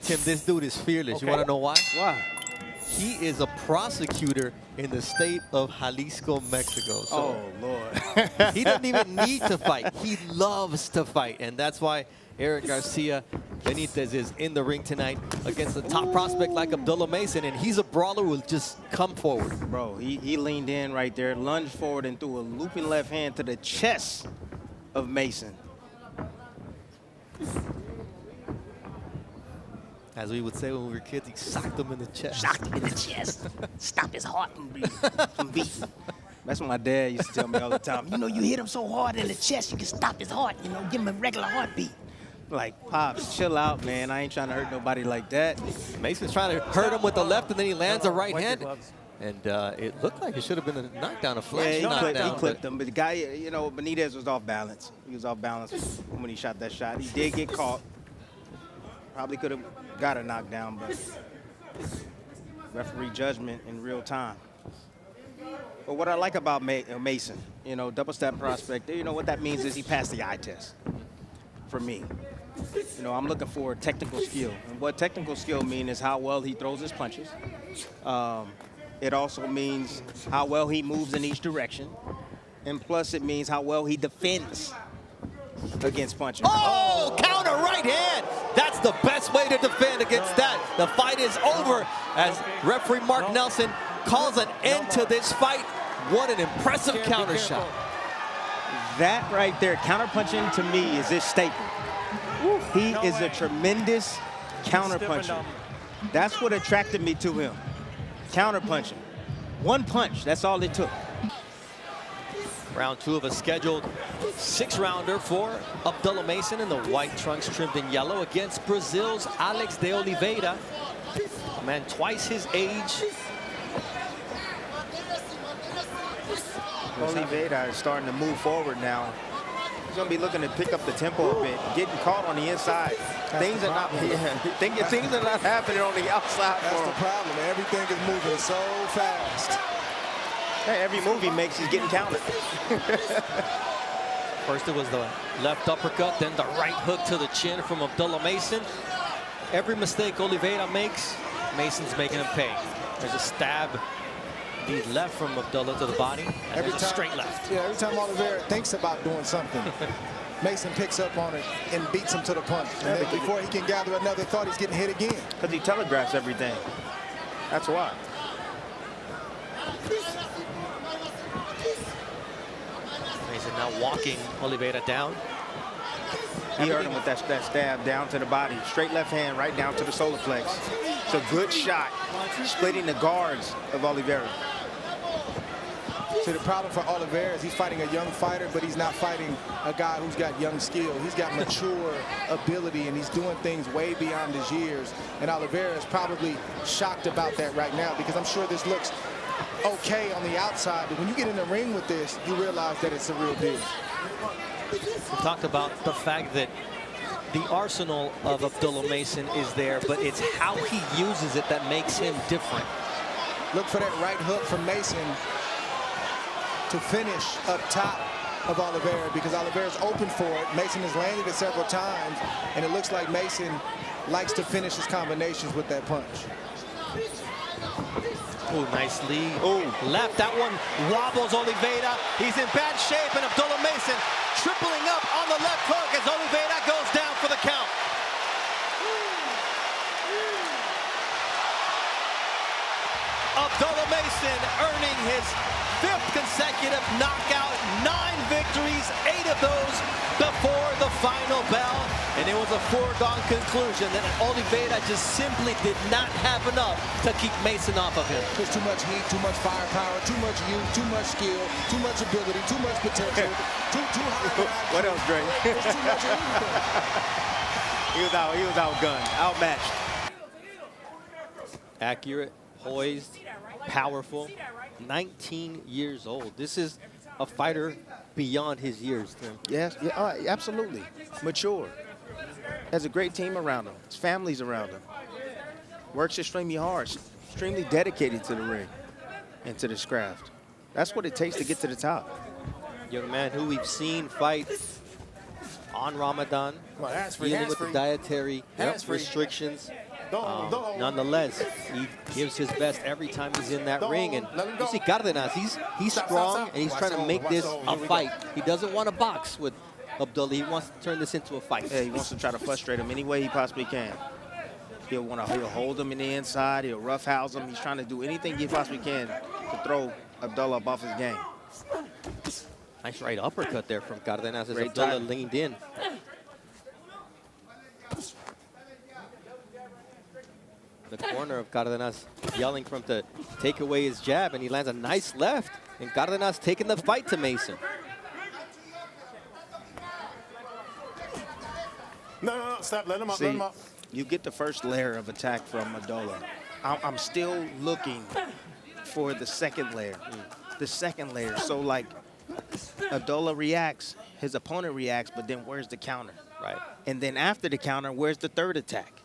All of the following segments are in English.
Tim, this dude is fearless. Okay. You want to know why? Why? He is a prosecutor in the state of Jalisco, Mexico. So Oh, Lord. he doesn't even need to fight. He loves to fight. And that's why Eric Garcia Benitez is in the ring tonight against a top prospect like Abdullah Mason. And he's a brawler who will just come forward. Bro, he leaned in right there, lunged forward, and threw a looping left hand to the chest of Mason. As we would say when we were kids, he socked him in the chest. Shocked him in the chest. Stop his heart from beating. That's what my dad used to tell me all the time. You know, you hit him so hard in the chest, you can stop his heart. You know, give him a regular heartbeat. Like, Pops, chill out, man. I ain't trying to hurt nobody like that. Mason's trying to hurt him with the left, and then he lands a right Wipe your hand. gloves. And it looked like it should have been a knockdown, a flash Yeah, he knockdown. clipped him. But the guy, you know, Benitez was off balance. He was off balance when he shot that shot. He did get caught. Probably could have got a knockdown, but referee judgment in real time. But what I like about Mason, you know, double step prospect, you know, what that means is he passed the eye test for me. You know, I'm looking for technical skill. And what technical skill means is how well he throws his punches. It also means how well he moves in each direction. And plus it means how well he defends against punches. Oh, counter right hand. That's the best way to defend against that. The fight is over as referee Mark Nelson calls an end to this fight. What an impressive counter shot. That right there, counterpunching to me is his staple. He is a tremendous counterpuncher. That's what attracted me to him. Counterpunching. One punch, that's all it took. Round two of a scheduled 6-rounder for Abdullah Mason in the white trunks trimmed in yellow against Brazil's Alex de Oliveira. A man twice his age. Oliveira is starting to move forward now. He's going to be looking to pick up the tempo a bit, getting caught on the inside. Things are not happening on the outside That's for the him. problem. Everything is moving so fast. Hey, every move he makes, he's getting countered. First it was the left uppercut, then the right hook to the chin from Abdullah Mason. Every mistake Oliveira makes, Mason's making him pay. There's a stab, the left from Abdullah to the body, and there's a straight left. Yeah, every time Oliveira thinks about doing something, Mason picks up on it and beats him to the punch. And then before he can gather another thought, he's getting hit again. Because he telegraphs everything. That's why. Mason now walking Oliveira down. He hurt him with that stab down to the body. Straight left hand right down to the solar plex. It's a good shot, splitting the guards of Oliveira. So the problem for Oliveira is he's fighting a young fighter, but he's not fighting a guy who's got young skill. He's got mature ability, and he's doing things way beyond his years. And Oliveira is probably shocked about that right now, because I'm sure this looks okay on the outside, but when you get in the ring with this, you realize that it's a real deal. We talked about the fact that the arsenal of Abdullah Mason is there, but it's how he uses it that makes him different. Look for that right hook from Mason to finish up top of Oliveira, because Oliveira's open for it. Mason has landed it several times, and it looks like Mason likes to finish his combinations with that punch. Oh, nice lead. Oh, left. That one wobbles Oliveira. He's in bad shape, and Abdullah Mason tripling up on the left hook as Oliveira goes down for the count. Abdullah Mason earning his 5th consecutive knockout, 9 victories, 8 of those before the final bell. And it was a foregone conclusion that Oliveira just simply did not have enough to keep Mason off of him. There's too much heat, too much firepower, too much youth, too much skill, too much ability, too much potential, too high. What else, Dre? There's too much of everything. He was outgunned, outmatched. Accurate, poised, powerful, 19 years old. This is a fighter beyond his years, Tim. Yes, yeah, absolutely. Mature. Has a great team around him. His family's around him. Works extremely hard, extremely dedicated to the ring and to this craft. That's what it takes to get to the top. Young man who we've seen fight on Ramadan, Well, hands-free, dealing with the hands-free. dietary Hands-free. restrictions. Nonetheless, he gives his best every time he's in that ring. And you see Cardenas, he's strong, and he's trying to make this a fight. He doesn't want to box with Abdullah. He wants to turn this into a fight. Yeah, he wants to try to frustrate him any way he possibly can. He'll hold him in the inside. He'll roughhouse him. He's trying to do anything he possibly can to throw Abdullah off his game. Nice right uppercut there from Cardenas as Abdullah leaned in. The corner of Cardenas yelling for him to take away his jab, and he lands a nice left. And Cardenas taking the fight to Mason. No, stop. Let him up, See, let him up. you get the first layer of attack from Abdullah. I'm still looking for the second layer. The second layer. So, like, Abdullah reacts, his opponent reacts, but then where's the counter? Right. And then after the counter, where's the third attack?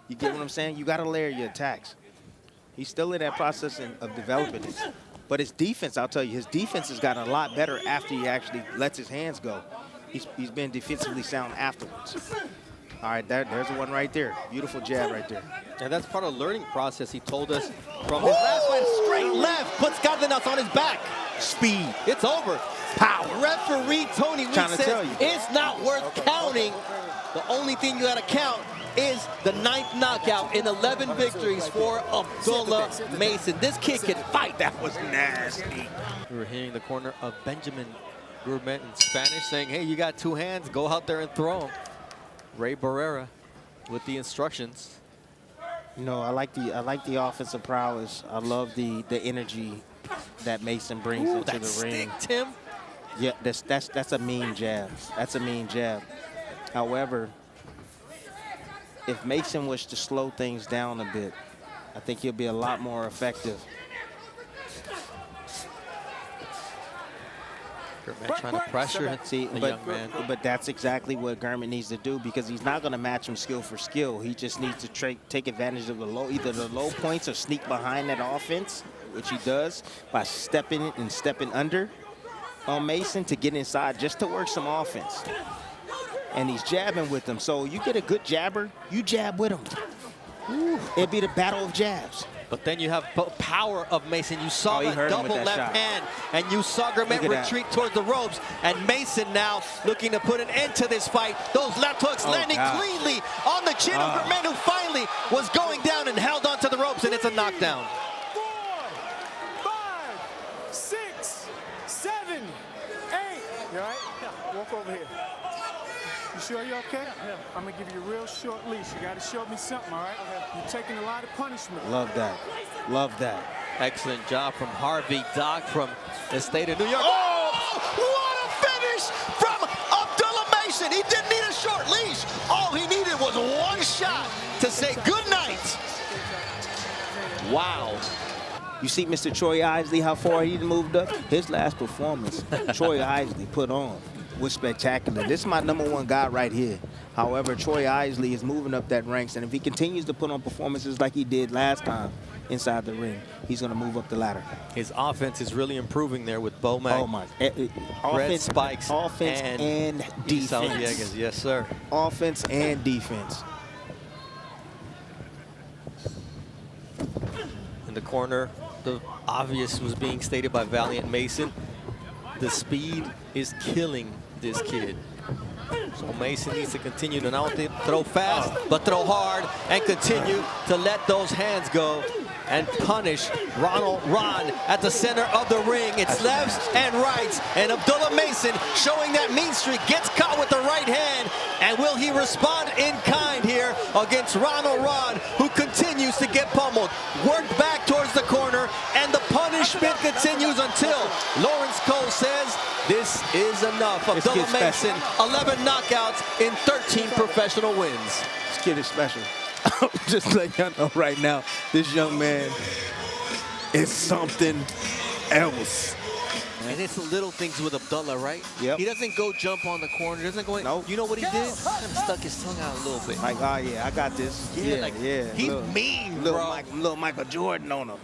You get what I'm saying? You got to layer your attacks. He's still in that process of developing it. But his defense, I'll tell you, his defense has gotten a lot better after he actually lets his hands go. He's been defensively sound afterwards. All right, there's the one right there. Beautiful jab right there. And that's part of the learning process. He told us from his last fight, straight left, puts Cardenas on his back. Speed. It's over. Power. Referee Tony Weeks Trying to tell says you. it's not worth counting. The only thing you got to count is the 9th knockout in 11 victories for Abdullah Mason. This kid can fight. That was nasty. We were hearing the corner of Benjamin Gourmet in Spanish saying, hey, you got 2 hands, go out there and throw them. Ray Barrera with the instructions. You know, I like the offensive prowess. I love the energy that Mason brings into That the ring. stick, Tim. Yeah, that's a mean jab. That's a mean jab. However, if Mason was to slow things down a bit, I think he'll be a lot more effective. Gourmet trying to pressure See, the young man. but that's exactly what Gurman needs to do, because he's not going to match him skill for skill. He just needs to take advantage of either the low points or sneak behind that offense, which he does by stepping and stepping under on Mason to get inside just to work some offense. And he's jabbing with him. So you get a good jabber, you jab with him. It'd be the battle of jabs. But then you have power of Mason. You saw he that hurt him with double that left shot. hand, and you saw Gourmet Look at retreat towards the ropes. And Mason now looking to put an end to this fight. Those left hooks landing God. cleanly on the chin of Gourmet, who finally was going down and held onto the ropes, and it's a knockdown. 4, 5, 6, 7, 8. You all right? Yeah. Walk over here. You sure you're okay? Yeah. I'm gonna give you a real short leash. You gotta show me something, all right? You're taking a lot of punishment. Love that. Love that. Excellent job from Harvey Dock from the state of New York. Oh, what a finish from Abdullah Mason. He didn't need a short leash. All he needed was one shot to say good night. Wow. You see Mr. Troy Isley, how far he moved up? His last performance, Troy Isley put on was spectacular. This is my #1 guy right here. However, Troy Isley is moving up that ranks, and if he continues to put on performances like he did last time inside the ring, he's going to move up the ladder. His offense is really improving there with Bomac. Oh, my. Red Offense, Spikes offense and Esau defense. Villegas. Yes, sir. Offense and defense. In the corner, the obvious was being stated by Valiant Mason. The speed is killing this kid. So Mason needs to continue to not only throw fast, but throw hard and continue to let those hands go and punish Ronald Ron at the center of the ring. It's lefts and rights, and Abdullah Mason showing that mean streak, gets caught with the right hand, and will he respond in kind here against Ronald Ron, who continues to get pummeled. Worked back towards the corner, and the punishment continues until Lawrence Cole says this is enough. Abdullah Mason, 11 knockouts in 13 professional wins. This kid is special. Just let y'all know right now, this young man is something else. And it's the little things with Abdullah, right? Yep. He doesn't go jump on the corner. Doesn't go in. Nope. You know what he did? Kind of stuck his tongue out a little bit. Like, oh yeah, I got this. He's mean, bro. Little Michael Jordan on him.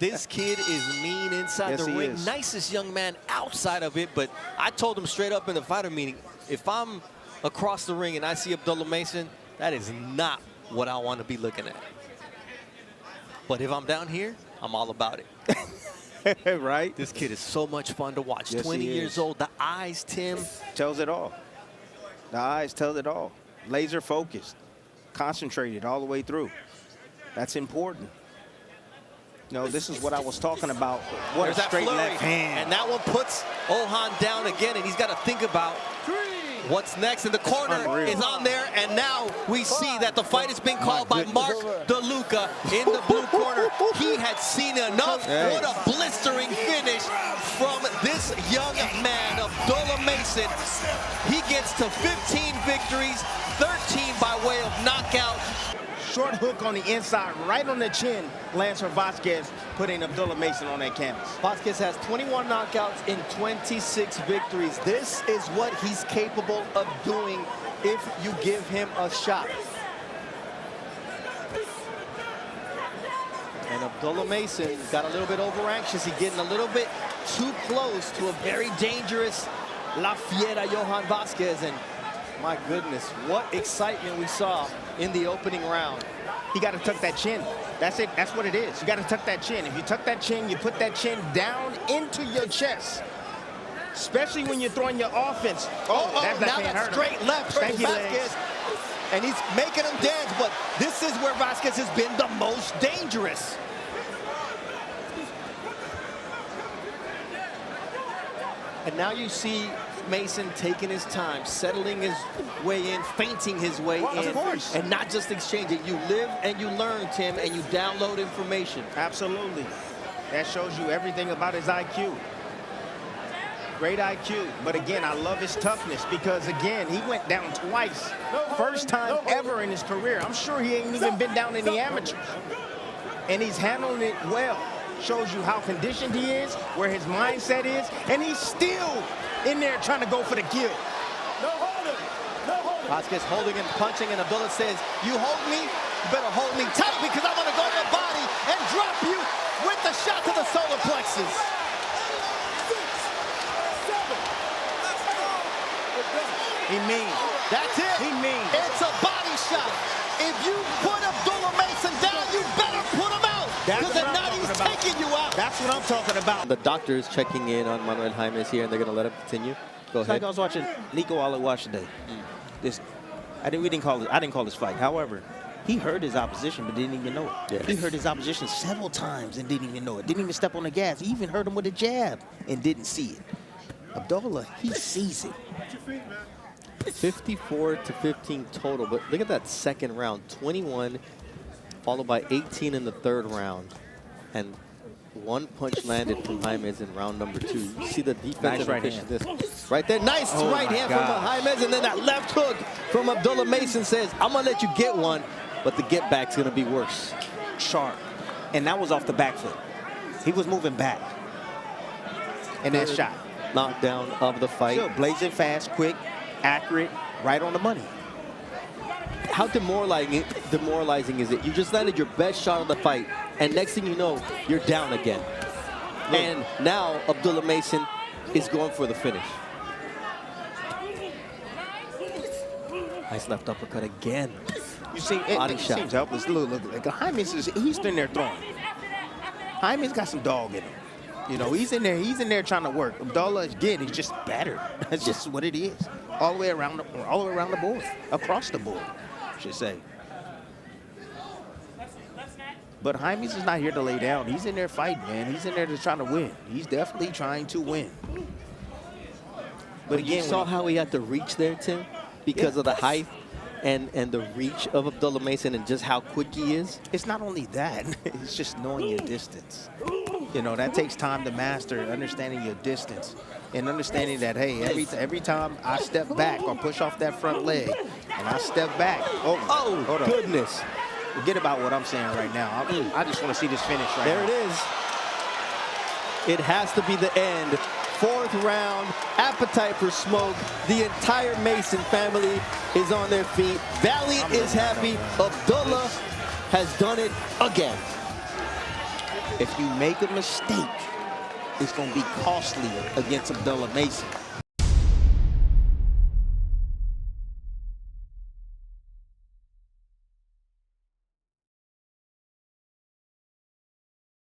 This kid is mean inside Yes, the he ring. is. Nicest young man outside of it, but I told him straight up in the fighter meeting, if I'm across the ring and I see Abdullah Mason, that is not what I want to be looking at. But if I'm down here, I'm all about it. Right? This kid is so much fun to watch. Yes, 20 he years is. old. The eyes, Tim. Tells it all. The eyes tell it all. Laser focused, concentrated all the way through. That's important. You know, this is what I was talking about. What There's a that straight flurry. left hand. And that one puts Ohan down again, and he's got to think about what's next. And the corner unreal. is on there, and now we see that the fight has been called by Mark DeLuca in the blue corner. He had seen enough. Hey. What a blistering finish from this young man, Abdullah Mason. He gets to 15 victories, 13 by way of knockout. Short hook on the inside, right on the chin. Lancer Vasquez putting Abdullah Mason on that canvas. Vasquez has 21 knockouts in 26 victories. This is what he's capable of doing if you give him a shot. And Abdullah Mason got a little bit over anxious. He's getting a little bit too close to a very dangerous La Fiera Johan Vasquez. And my goodness, what excitement we saw in the opening round. He got to tuck that chin. That's it. That's what it is. You got to tuck that chin. If you tuck that chin, you put that chin down into your chest. Especially when you're throwing your offense. Oh, that now hand that hurt him. straight left Thank hurts you, Vasquez. Legs. And he's making him dance, but this is where Vasquez has been the most dangerous. And now you see Mason taking his time, settling his way in, feinting his way in, of course. and not just exchanging. You live and you learn, Tim, and you download information. Absolutely. That shows you everything about his IQ. Great IQ. But again, I love his toughness because, again, he went down twice. First time ever in his career. I'm sure he ain't even been down in the amateurs. And he's handling it well. Shows you how conditioned he is, where his mindset is, and he's still in there trying to go for the kill. Vasquez holding and punching, and Abdullah says, you hold me, you better hold me tight because I'm going to go to your body and drop you with the shot to the solar plexus. He mean. That's it. He mean. It's a body shot. If you put Abdullah Mason down, you better put him out. That's Because what if I'm not, talking he's about. taking you out. That's what I'm talking about. The doctor is checking in on Manuel Jaimes here, and they're going to let him continue. Go It's like ahead. I was watching Nico Alawash today. I didn't call this fight. However, he heard his opposition but didn't even know it. Yeah. He heard his opposition several times and didn't even know it. Didn't even step on the gas. He even heard him with a jab and didn't see it. Abdullah, he sees it. 54 to 15 total, but look at that second round. 21, followed by 18 in the third round. And one punch landed from Jaimes in round number 2. You see the defensive right efficiency right there. Nice Oh right my hand God. from Jaimes, and then that left hook from Abdullah Mason says, I'm going to let you get one, but the get back's going to be worse. Sharp. And that was off the back foot. He was moving back. And that Third shot. Knockdown of the fight. Still blazing fast, quick, accurate, right on the money. How demoralizing is it? You just landed your best shot of the fight, and next thing you know, you're down again. And now Abdullah Mason is going for the finish. Nice left uppercut again. You see, Body it shot. seems helpless. Look, Jaimes he's in there throwing. Jaimes got some dog in him. You know, he's in there trying to work. Abdullah, again, he's just battered. That's just what it is. All the way around the board, across the board, I should say. But Jaimes is not here to lay down. He's in there fighting, man. He's in there just trying to win. He's definitely trying to win. But You again, saw how he had to reach there, Tim, because of the height and the reach of Abdullah Mason and just how quick he is. it's not only that, it's just knowing your distance. You know, that takes time to master, understanding your distance and understanding that, hey, every time I step back or push off that front leg and I step back. Oh, hold on. Goodness. Forget about what I'm saying right now. I just want to see this finish right There now. it is. It has to be the end. Fourth round, appetite for smoke. The entire Mason family is on their feet. Valiant is happy. Abdullah has done it again. If you make a mistake, it's going to be costly against Abdullah Mason.